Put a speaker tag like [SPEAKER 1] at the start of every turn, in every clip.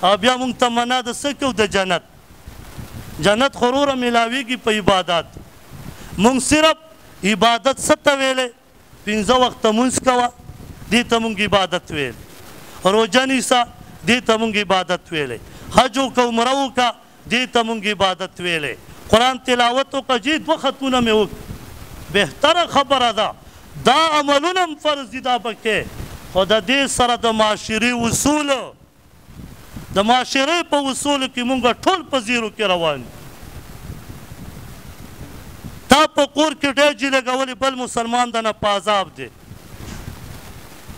[SPEAKER 1] او بیا موږ تمنا د څه کوو د جنت جنت خو وروره میلاویږي په عبادت موږ صرف عبادت څه ته ویلی 5 وخته مونځ کوه دې ته موږ عبادت ویل روژه نیسه دې ته موږ عبادت ویلی حج وکړه عمره وکړه دې ته موږ عبادت ویلی قرآن تلاوت وکړه جې 2 ختمونه مې وکړه بهتره خبره ده دا عملونه هم فرض دي دا پکې خو د دې سره د معاشرې اصولو د معاشرې په اصولو کې مونږ ټول په زیرو کې روان دي تا په کور کې ډیجې لګولې بل مسلمان د نه په عذاب دی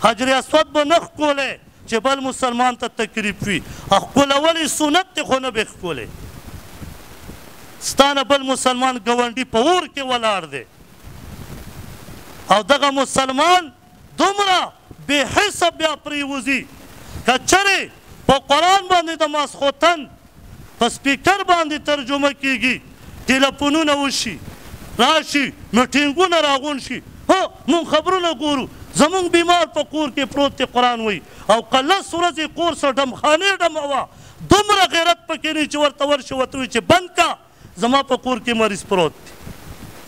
[SPEAKER 1] حجر اسود به نه ښکولی چې بل مسلمان ته تکلیف وي ښکلول یې سنت دی خو نه به ښکولی ستا نه بل مسلمان ګاونډي په اور کې ولاړ دی او دغه مسلمان دومره بې حسه بیا پرېوځي که چرې په قرآن باندې د ماسخوتن په سپیکر باندې ترجمه کیږي ټلیفونونه وشي راشي میټینګونه راغون شي هو مونږ خبرونه ګورو زمونږ بیمار په کور کې پروت دی قرآن وایي او که 10 ورځې کور سه ډمخانې ډموه دومره غیرت پکې نه چې ورته ورشي ورته وایي چې بند کا زما په کور کې مریض پروت دی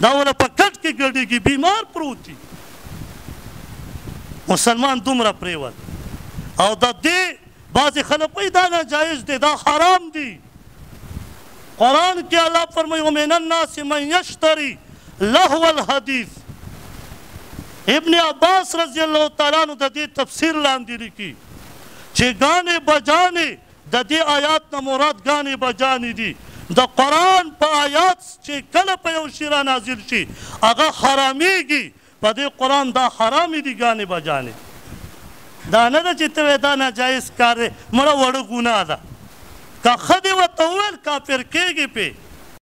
[SPEAKER 1] دا وله په کټ کې ګډېږي بیمار پروت دی مسلمان دومره پرېوت او د دې بعضې خلک وایي دا ناجایز دی دا حرام دی قرآن کې الله فرمایي ومن الناس من یشتری لهو الحدیث ابن عباس رضی الله تعالی عنہ د دې تفسیر لاندې لیکي چې ګانې بجانې د دې آیات نه مراد ګانې بجانې دي د قرآن په آیات چې کله په یو شي را نازل شي هغه حرامیږي په دې قرآن دا حرامې دي ګانې بجانې دا نه ده چې ته وایې دا ناجایز کار دی مړه وړه ګناه ده که ښه دې ورته وویل کافر کېږي پې